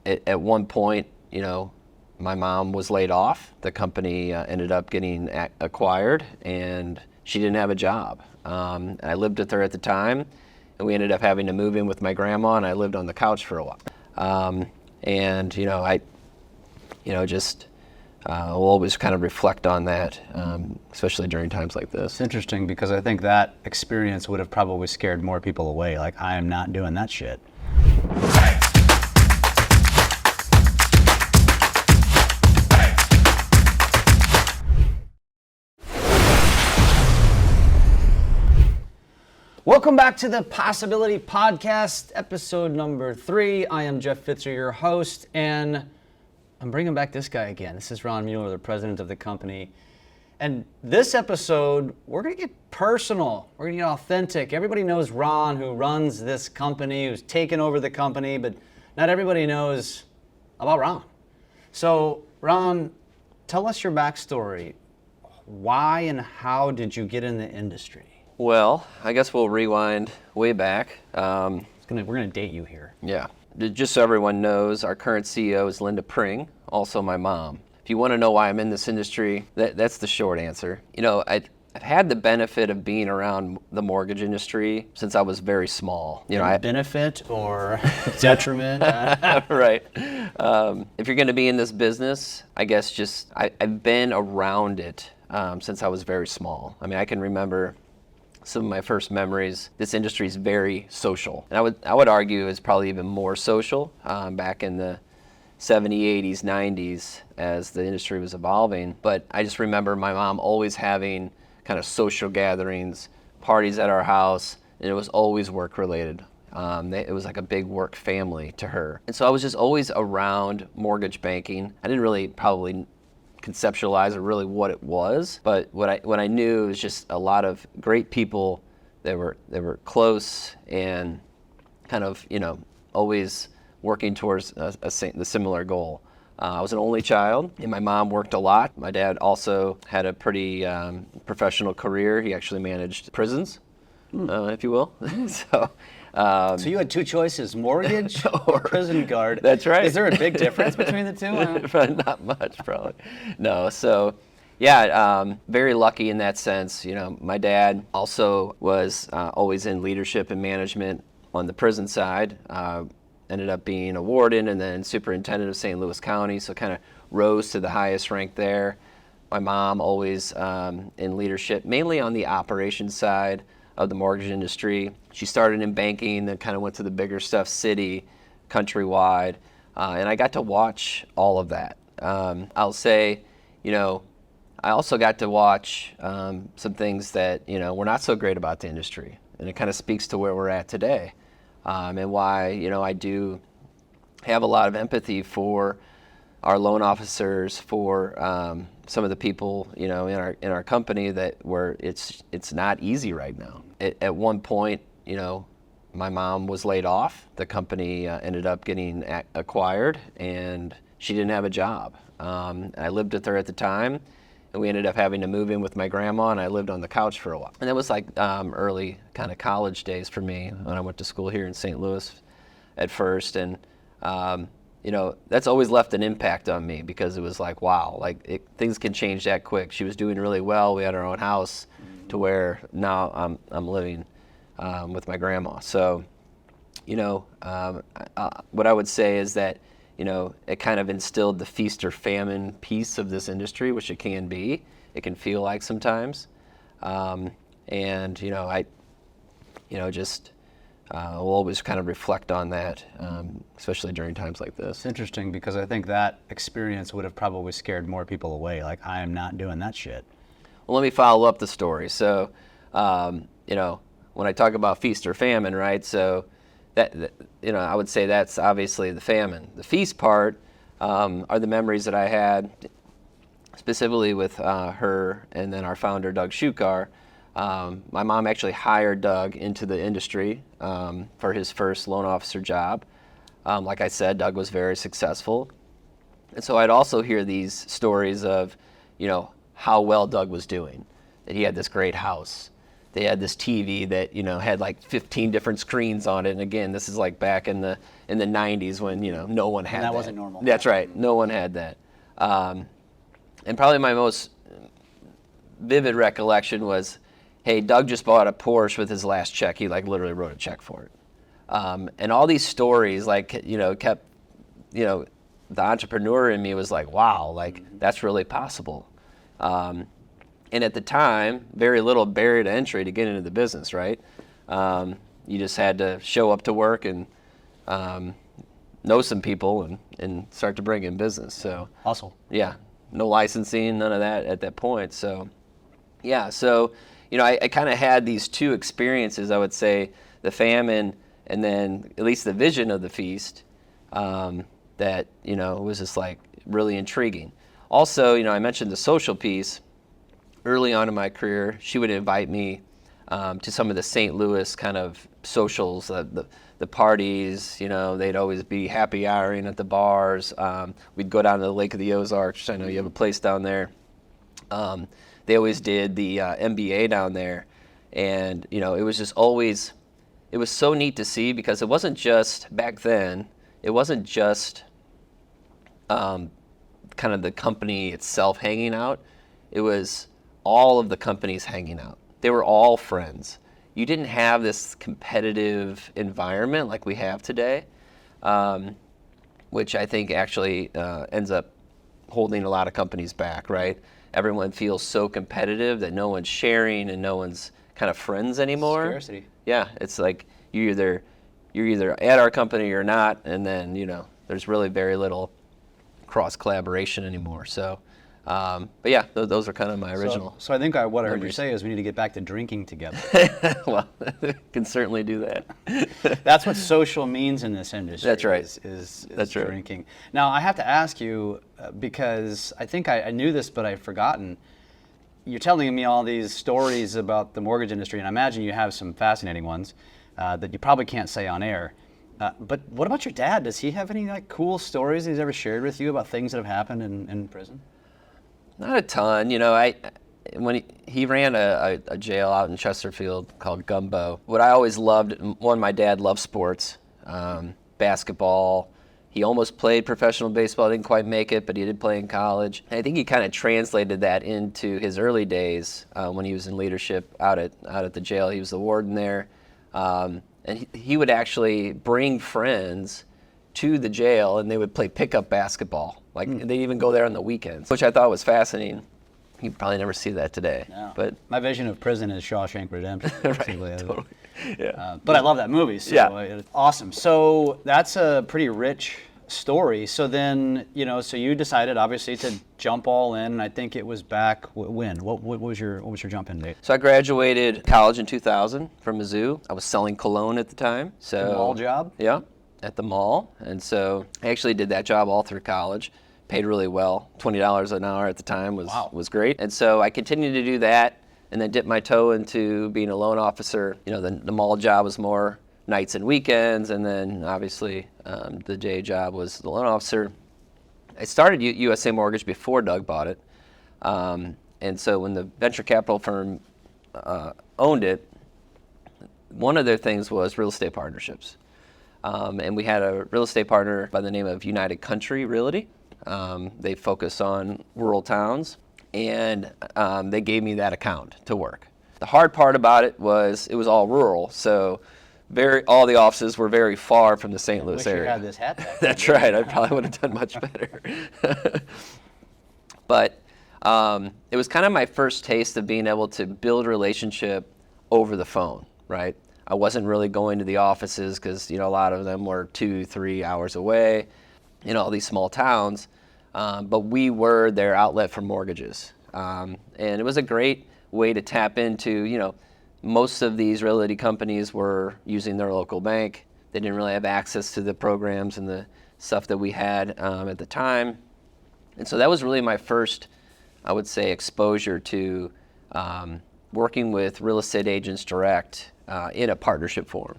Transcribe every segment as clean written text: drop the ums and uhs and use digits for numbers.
at one point, my mom was laid off. The company ended up getting acquired, and she didn't have a job. I lived with her at the time, and we ended up having to move in with my grandma, and I lived on the couch for a while. We'll always kind of reflect on that, especially during times like this. It's interesting because I think that experience would have probably scared more people away. Like, I am not doing that shit. Welcome back to the Possibility Podcast, episode number 3. I am Jeff Pfitzer, your host, and I'm bringing back this guy again. This is Ron Mueller, the president of the company. And this episode, we're going to get personal. We're going to get authentic. Everybody knows Ron, who runs this company, who's taken over the company, but not everybody knows about Ron. So, Ron, tell us your backstory. Why and how did you get in the industry? Well, I guess we'll rewind way back. We're going to date you here. Yeah. Just so everyone knows, our current CEO is Linda Pring, also my mom. If you want to know why I'm in this industry, that's the short answer. I've had the benefit of being around the mortgage industry since I was very small. Benefit or detriment? Right. If you're going to be in this business, I guess I've been around it since I was very small. I mean, I can remember some of my first memories. This industry is very social, and I would argue is probably even more social back in the 70s, 80s, 90s as the industry was evolving. But I just remember my mom always having kind of social gatherings, parties at our house, and it was always work related. It was like a big work family to her, and so I was just always around mortgage banking. I didn't really probably conceptualize or really what it was, but what I knew was just a lot of great people that were close and kind of always working towards the similar goal. I was an only child, and my mom worked a lot. My dad also had a pretty professional career. He actually managed prisons, if you will. So you had two choices, mortgage or prison guard. That's right. Is there a big difference between the two? Not much, probably. No, so yeah, very lucky in that sense. My dad also was always in leadership and management on the prison side. Ended up being a warden and then superintendent of St. Louis County, so kind of rose to the highest rank there. My mom always in leadership, mainly on the operations side of the mortgage industry. She started in banking, then kind of went to the bigger stuff, city, countrywide, and I got to watch all of that. I'll say, I also got to watch some things that, were not so great about the industry, and it kind of speaks to where we're at today, and why, I do have a lot of empathy for our loan officers, for some of the people, in our company where it's not easy right now. At one point, my mom was laid off. The company ended up getting acquired, and she didn't have a job. I lived with her at the time, and we ended up having to move in with my grandma, and I lived on the couch for a while. And it was like early kind of college days for me when I went to school here in St. Louis at first, and that's always left an impact on me because it was like, wow, things can change that quick. She was doing really well. We had our own house to where now I'm living with my grandma. So, what I would say is that, it kind of instilled the feast or famine piece of this industry, which it can be. It can feel like sometimes. We'll always kind of reflect on that, especially during times like this. It's interesting because I think that experience would have probably scared more people away. Like, I am not doing that shit. Well, let me follow up the story. So, when I talk about feast or famine, right? So, I would say that's obviously the famine. The feast part are the memories that I had, specifically with her and then our founder, Doug Shukar. My mom actually hired Doug into the industry for his first loan officer job. Like I said, Doug was very successful. And so I'd also hear these stories of, how well Doug was doing, that he had this great house, they had this TV that, had like 15 different screens on it. And again, this is like back in the 90s when, no one had that. And that wasn't normal. That's right. No one had that. And probably my most vivid recollection was, hey, Doug just bought a Porsche with his last check. He like literally wrote a check for it. And all these stories kept, the entrepreneur in me was like, wow, like that's really possible. And at the time, very little barrier to entry to get into the business, right? You just had to show up to work and know some people and start to bring in business. So Hustle. Yeah, no licensing, none of that at that point. So yeah, so I kind of had these two experiences, I would say, the famine and then at least the vision of the feast. That was just like really intriguing. Also, I mentioned the social piece. Early on in my career, she would invite me to some of the St. Louis kind of socials, the parties. They'd always be happy houring at the bars. We'd go down to the Lake of the Ozarks. I know you have a place down there. They always did the MBA down there, and it was just always. It was so neat to see because it wasn't just back then. It wasn't just kind of the company itself hanging out. It was all of the companies hanging out. They were all friends. You didn't have this competitive environment like we have today, which I think actually ends up holding a lot of companies back, right? Everyone feels so competitive that no one's sharing and no one's kind of friends anymore. Scarcity. Yeah, it's like you're either at our company or not, and then there's really very little cross collaboration anymore. So, but yeah, those are kind of my original. So I think what I heard you memories. say is we need to get back to drinking together. Well, can certainly do that. That's what social means in this industry. That's right. Is That's right. drinking. Now I have to ask you because I think I knew this, but I've forgotten. You're telling me all these stories about the mortgage industry, and I imagine you have some fascinating ones that you probably can't say on air. But what about your dad? Does he have any cool stories he's ever shared with you about things that have happened in prison? Not a ton. When he ran a jail out in Chesterfield called Gumbo. What I always loved, my dad loved sports, basketball. He almost played professional baseball, didn't quite make it, but he did play in college. And I think he kind of translated that into his early days when he was in leadership out at the jail. He was the warden there. And he would actually bring friends to the jail, and they would play pickup basketball. They'd even go there on the weekends, which I thought was fascinating. You probably never see that today. No. But my vision of prison is Shawshank Redemption. right, totally. Yeah. But I love that movie. So Yeah. It's awesome. So that's a pretty rich story. So then, so you decided obviously to jump all in. And I think it was back when? What was your jump in date? So I graduated college in 2000 from Mizzou. I was selling cologne at the time. So Mall job? Yeah, at the mall. And so I actually did that job all through college. Paid really well. $20 an hour at the time was great. And so I continued to do that and then dipped my toe into being a loan officer. The mall job was more nights and weekends, and then obviously the day job was the loan officer. I started USA Mortgage before Doug bought it. And so when the venture capital firm owned it, one of their things was real estate partnerships. And we had a real estate partner by the name of United Country Realty. They focus on rural towns, and they gave me that account to work. The hard part about it was all rural, so all the offices were very far from the St. Louis area. You had this hat back. That's right. I probably would have done much better. But it was kind of my first taste of being able to build a relationship over the phone, right? I wasn't really going to the offices because, a lot of them were 2-3 hours away in all these small towns. But we were their outlet for mortgages. And it was a great way to tap into, most of these realty companies were using their local bank. They didn't really have access to the programs and the stuff that we had at the time. And so that was really my first, I would say, exposure to working with real estate agents direct in a partnership form.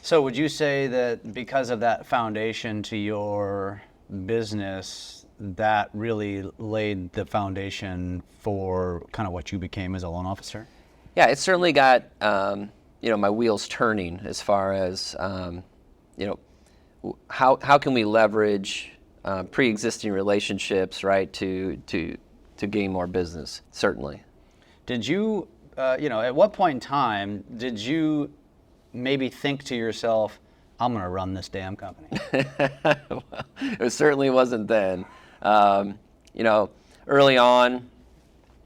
So would you say that because of that foundation to your business, that really laid the foundation for kind of what you became as a loan officer? Yeah, it certainly got my wheels turning as far as how can we leverage pre-existing relationships, right, to gain more business. Certainly. Did you, at what point in time did you maybe think to yourself, I'm going to run this damn company? Well, it certainly wasn't then. Early on,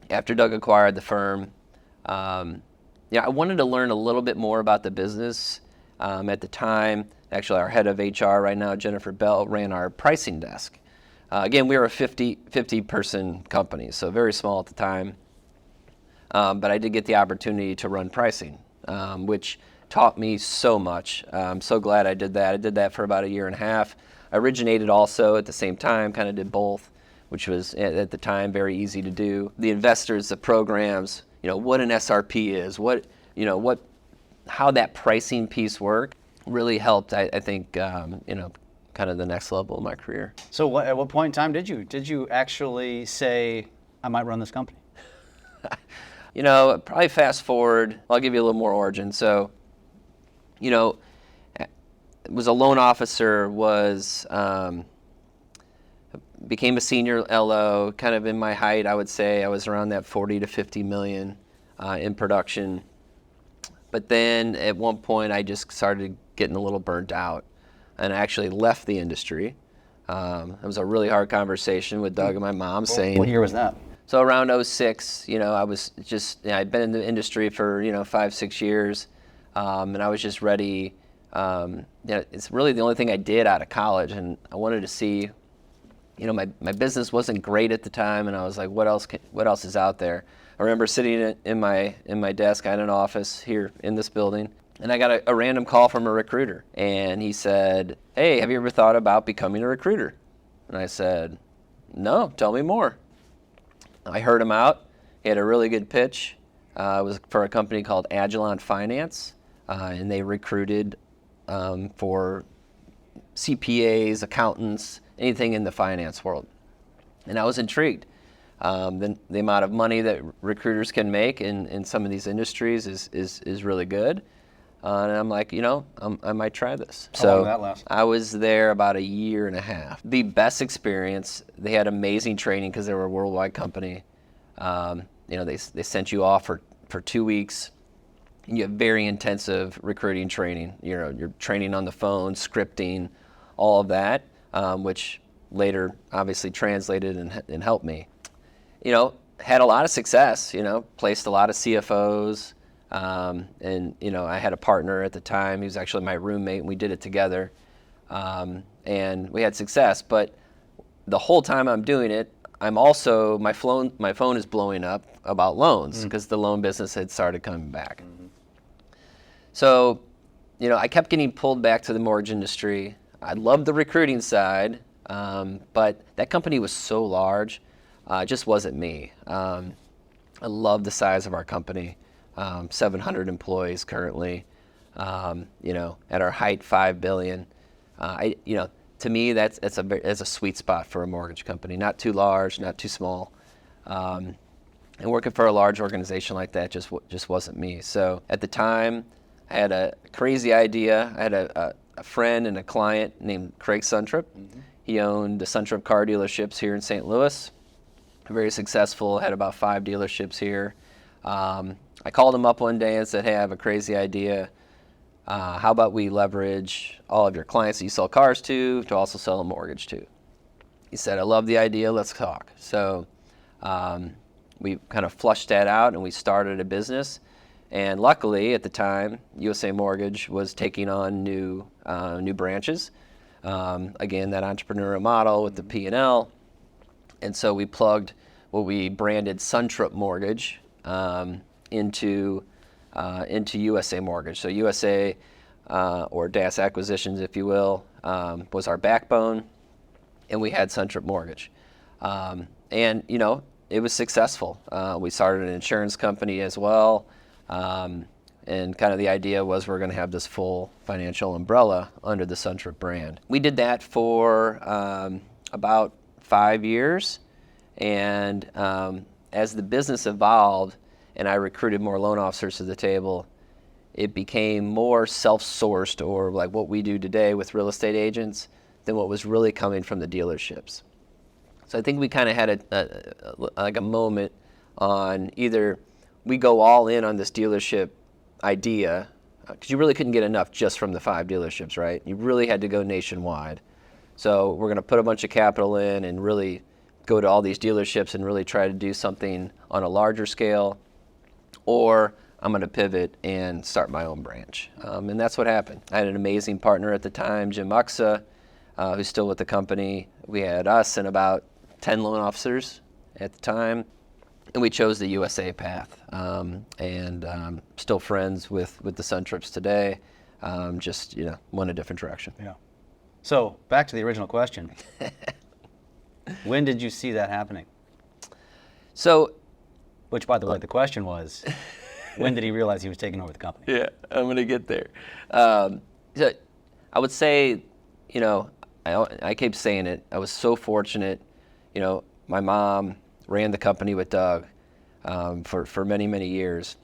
after Doug acquired the firm, I wanted to learn a little bit more about the business. At the time, actually, our head of HR right now, Jennifer Bell, ran our pricing desk. Again, we were a 50-person company, so very small at the time. But I did get the opportunity to run pricing, which taught me so much. I'm so glad I did that. I did that for about a year and a half. I originated also at the same time, kind of did both, which was at the time very easy to do. The investors, the programs, what an SRP is, how that pricing piece worked really helped. I think kind of the next level of my career. So at what point in time did you actually say, I might run this company? Probably fast forward. I'll give you a little more origin. So, was a loan officer, became a senior LO, kind of in my height, I would say. I was around that 40 to 50 million in production. But then at one point, I just started getting a little burnt out, and I actually left the industry. It was a really hard conversation with Doug and my mom saying... What year was that? So around 06, I was just, I'd been in the industry for, 5-6 years, and I was just ready. It's really the only thing I did out of college, and I wanted to see, my business wasn't great at the time, and I was like, what else is out there? I remember sitting in my desk, I had an office here in this building, and I got a random call from a recruiter, and he said, hey, have you ever thought about becoming a recruiter? And I said, no, tell me more. I heard him out. He had a really good pitch. It was for a company called Agilon Finance, and they recruited for CPAs, accountants, anything in the finance world. And I was intrigued. The amount of money that recruiters can make in some of these industries is really good. And I'm like, I might try this. How long did that last? I was there about a year and a half. The best experience. They had amazing training because they were a worldwide company. They sent you off for 2 weeks. And you have very intensive recruiting training. You're training on the phone, scripting, all of that, which later obviously translated and helped me. Had a lot of success. Placed a lot of CFOs. And I had a partner at the time. He was actually my roommate, and we did it together. And we had success. But the whole time I'm doing it, I'm also my phone is blowing up about loans because the loan business had started coming back. Mm-hmm. So, I kept getting pulled back to the mortgage industry. I loved the recruiting side, but that company was so large, it just wasn't me. I love the size of our company. 700 employees currently, at our height, $5 billion. To me, that's a sweet spot for a mortgage company. Not too large, not too small. And working for a large organization like that just wasn't me. So at the time, I had a crazy idea. I had a friend and a client named Craig Suntrip. Mm-hmm. He owned the Suntrip car dealerships here in St. Louis. Very successful, had about 5 dealerships here. I called him up one day and said, hey, I have a crazy idea. How about we leverage all of your clients that you sell cars to also sell a mortgage to? He said, I love the idea, let's talk. So we kind of flushed that out and we started a business. And luckily at the time, USA Mortgage was taking on new branches. Again, that entrepreneurial model with the P&L. And so we plugged what we branded Suntrip Mortgage into USA Mortgage. So USA, or DAS Acquisitions, if you will, was our backbone, and we had Suntrip Mortgage. And, it was successful. We started an insurance company as well, and kind of the idea was we're going to have this full financial umbrella under the Suntrip brand. We did that for about 5 years, and as the business evolved, and I recruited more loan officers to the table, it became more self-sourced, or like what we do today with real estate agents, than what was really coming from the dealerships. So I think we kind of had a moment on either we go all in on this dealership idea, because you really couldn't get enough just from the 5 dealerships, right? You really had to go nationwide. So we're going to put a bunch of capital in and really go to all these dealerships and really try to do something on a larger scale, or I'm going to pivot and start my own branch. And that's what happened. I had an amazing partner at the time, Jim Uxa, who's still with the company. We had us and about 10 loan officers at the time, and we chose the USA path. Still friends with the Sun Trips today, just went a different direction. Yeah. So back to the original question. When did you see that happening? So, which, by the way, the question was, when did he realize he was taking over the company? Yeah, I'm going to get there. So I would say, I keep saying it. I was so fortunate. My mom ran the company with Doug for many, many years.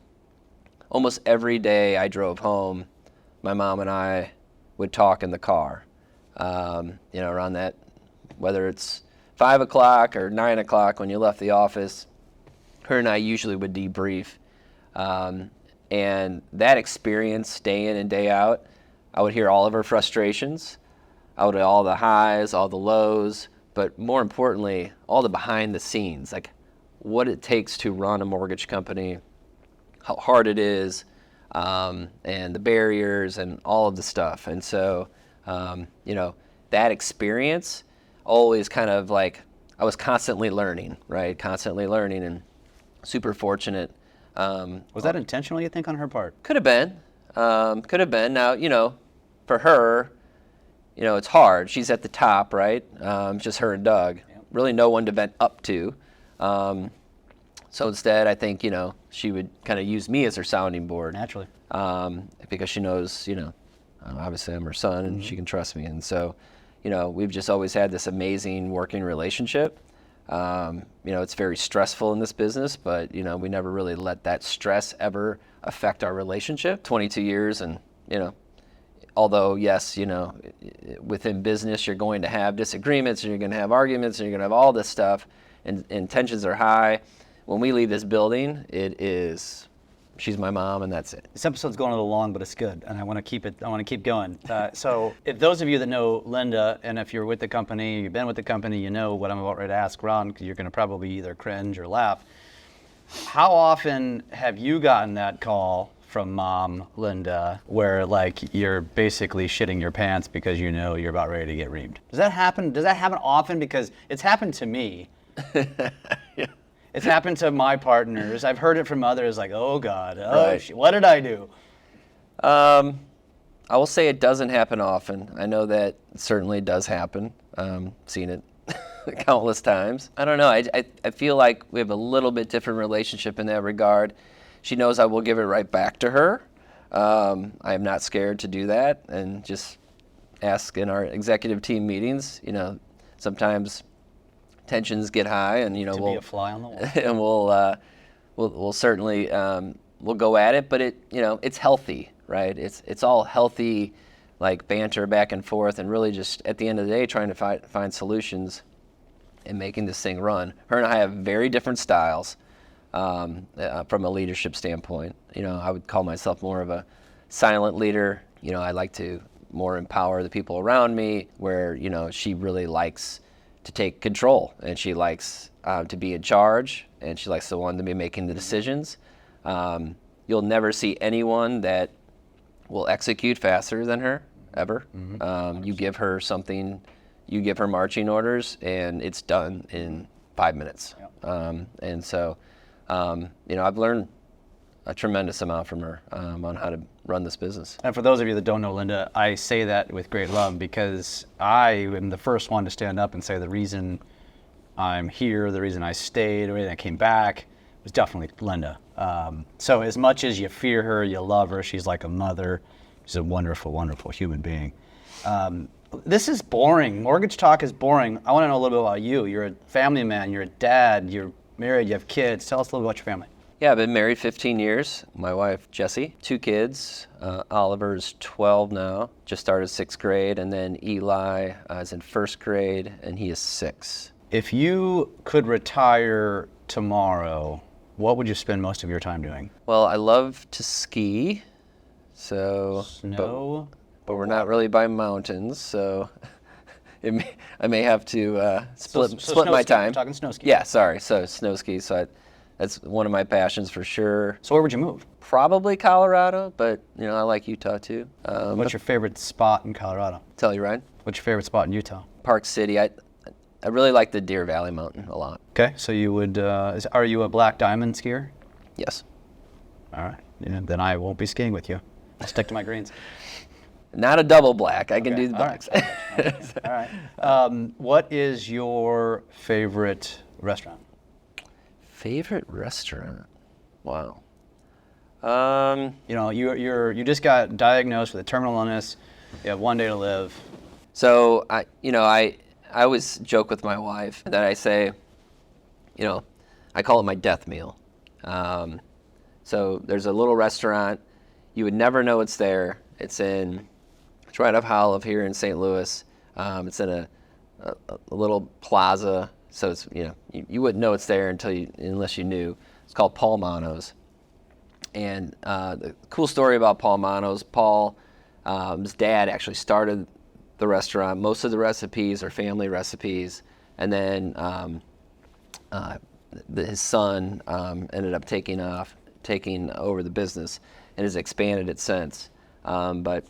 Almost every day I drove home, my mom and I would talk in the car. Around that, whether it's 5 o'clock or 9 o'clock when you left the office, her and I usually would debrief. And that experience, day in and day out, I would hear all of her frustrations. I would hear all the highs, all the lows, but more importantly, all the behind the scenes, like what it takes to run a mortgage company, how hard it is, and the barriers and all of the stuff. And so, that experience always kind of like, I was constantly learning, right? Constantly learning, and super fortunate. Was that intentional, you think, on her part? Could have been. Now, for her, it's hard. She's at the top, right? Just her and Doug. Yep. Really no one to vent up to. So instead, I think, she would kind of use me as her sounding board. Naturally. Because she knows, obviously I'm her son and she can trust me. And so, we've just always had this amazing working relationship. It's very stressful in this business, but, we never really let that stress ever affect our relationship. 22 years, and, although, yes, within business, you're going to have disagreements, and you're going to have arguments, and you're going to have all this stuff, and tensions are high. When we leave this building, she's my mom, and that's it. This episode's going a little long, but it's good, and I want to keep going. So if those of you that know Linda, and if you're with the company, you've been with the company, you know what I'm about ready to ask Ron, because you're going to probably either cringe or laugh. How often have you gotten that call from Mom Linda where like you're basically shitting your pants because you're about ready to get reamed? Does that happen? Does that happen often? Because it's happened to me. Yeah. It's happened to my partners. I've heard it from others like, oh God, Right. What did I do? I will say it doesn't happen often. I know that it certainly does happen. Seen it countless times. I don't know. I feel like we have a little bit different relationship in that regard. She knows I will give it right back to her. I am not scared to do that, and just ask in our executive team meetings. Sometimes tensions get high, and Be a fly on the wall. And we'll certainly we'll go at it, but it's healthy, right? It's all healthy, like banter back and forth, and really just at the end of the day trying to find solutions and making this thing run. Her and I have very different styles from a leadership standpoint. I would call myself more of a silent leader. I like to more empower the people around me, where she really likes to take control, and she likes to be in charge, and she likes the one to be making the decisions. You'll never see anyone that will execute faster than her, ever. You give her something, you give her marching orders, and it's done in 5 minutes. Yep. And so, I've learned a tremendous amount from her on how to run this business. And for those of you that don't know Linda, I say that with great love because I am the first one to stand up and say the reason I'm here, the reason I stayed, the reason I came back was definitely Linda. So as much as you fear her, you love her, she's like a mother. She's a wonderful, wonderful human being. This is boring. Mortgage talk is boring. I want to know a little bit about you. You're a family man, you're a dad, you're married, you have kids. Tell us a little bit about your family. Yeah, I've been married 15 years. My wife, Jessie, 2 kids. Oliver's 12 now, just started 6th grade, and then Eli is in 1st grade, and he is 6. If you could retire tomorrow, what would you spend most of your time doing? Well, I love to ski, so Snow? but we're not really by mountains, so I may have to split snow my ski. time. We're talking snow ski. Yeah, sorry. So snow ski. So that's one of my passions for sure. So where would you move? Probably Colorado, but I like Utah too. What's your favorite spot in Colorado? Tell you, Ryan. What's your favorite spot in Utah? Park City. I really like the Deer Valley Mountain a lot. Okay, so you would, are you a black diamond skier? Yes. All right, then I won't be skiing with you. I'll stick to my greens. Not a double black. I can Okay, do the all blacks. right. All right. What is your favorite restaurant? Favorite restaurant? Wow. You just got diagnosed with a terminal illness. You have 1 day to live. So I always joke with my wife that I say, I call it my death meal. So there's a little restaurant. You would never know it's there. It's right up Hollive here in St. Louis. It's in a little plaza. So it's you wouldn't know it's there unless you knew. It's called Paul Mano's. And the cool story about Paul Mano's, his dad actually started the restaurant. Most of the recipes are family recipes, and then his son ended up taking over the business and has expanded it since. But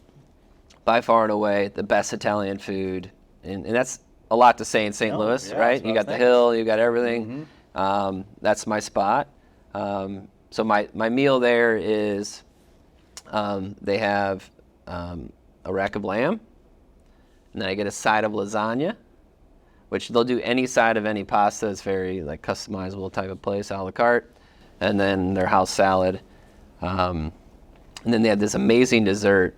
by far and away, the best Italian food, and that's a lot to say in St. Louis, yeah, right? You got the hill, you got everything. Mm-hmm. That's my spot. So my meal there is they have a rack of lamb, and then I get a side of lasagna, which they'll do any side of any pasta. It's very customizable type of place, a la carte, and then their house salad. And then they have this amazing dessert,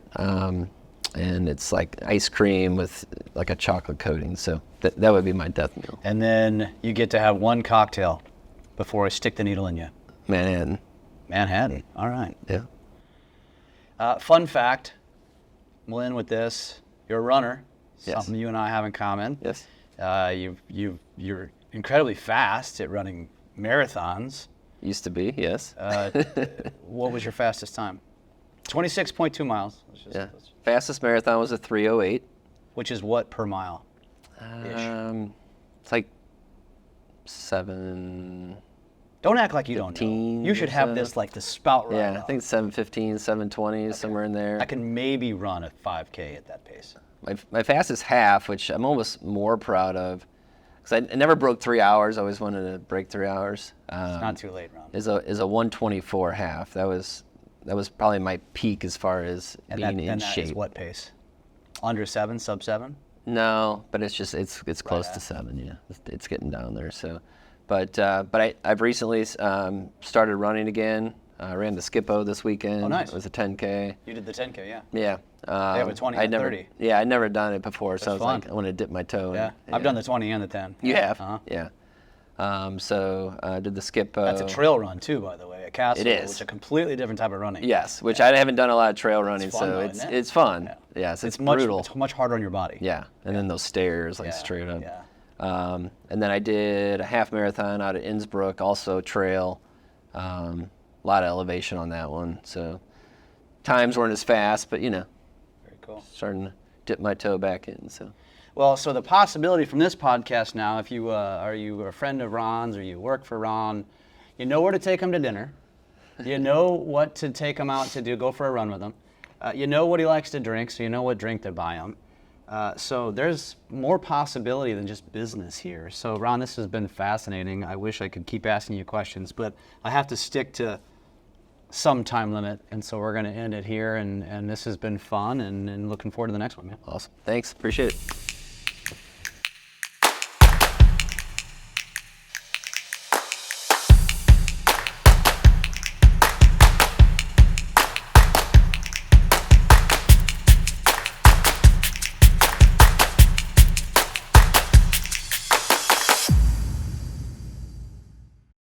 and it's like ice cream with a chocolate coating. So that would be my death meal. And then you get to have one cocktail before I stick the needle in you. Manhattan. All right. Yeah. Fun fact, we'll end with this. You're a runner. Yes. Something you and I have in common. Yes. You're incredibly fast at running marathons. Used to be, yes. What was your fastest time? 26.2 miles. Yeah. Fastest marathon was a 3:08. Which is what per mile? It's like 7. Don't act like you don't know. 15 You should have or this the spout right Yeah, off. I think 7:15, 7:20, somewhere in there. I can maybe run a 5K at that pace. My fastest half, which I'm almost more proud of, because I never broke 3 hours. I always wanted to break 3 hours. It's not too late, Ron. Is a 1:24 half. That was probably my peak as far as being in shape. That is what pace? Under 7, sub 7? No, but it's close to 7. Yeah, it's getting down there. So, but I've recently started running again. I ran the Skippo this weekend. Oh, nice. It was a 10K. You did the 10K, yeah. Yeah. They have a 20 and 30. Yeah, I'd never done it before, so I was fun. like, I want to dip my toe in. Yeah, I've done the 20 and the 10. You have? Uh-huh. Yeah. So I did the Skippo. That's a trail run too, by the way, at Castle. It is. Which is a completely different type of running. Yes, which I haven't done a lot of trail running, fun, so though, it's isn't it? it's fun. Yeah. Yes, it's much, brutal. It's much harder on your body. Yeah, and then those stairs Yeah, straight up. yeah. And then I did a half marathon out at Innsbruck, also trail. A lot of elevation on that one, so times weren't as fast, but Very cool. starting to dip my toe back in. So. Well, so the possibility from this podcast now, if you are you a friend of Ron's or you work for Ron, you know where to take him to dinner. You know what to take him out to do, go for a run with him. You know what he likes to drink, so you know what drink to buy him. So there's more possibility than just business here. So Ron, this has been fascinating. I wish I could keep asking you questions, but I have to stick to some time limit, and so we're going to end it here. And this has been fun, and looking forward to the next one, man. Awesome. Thanks. Appreciate it.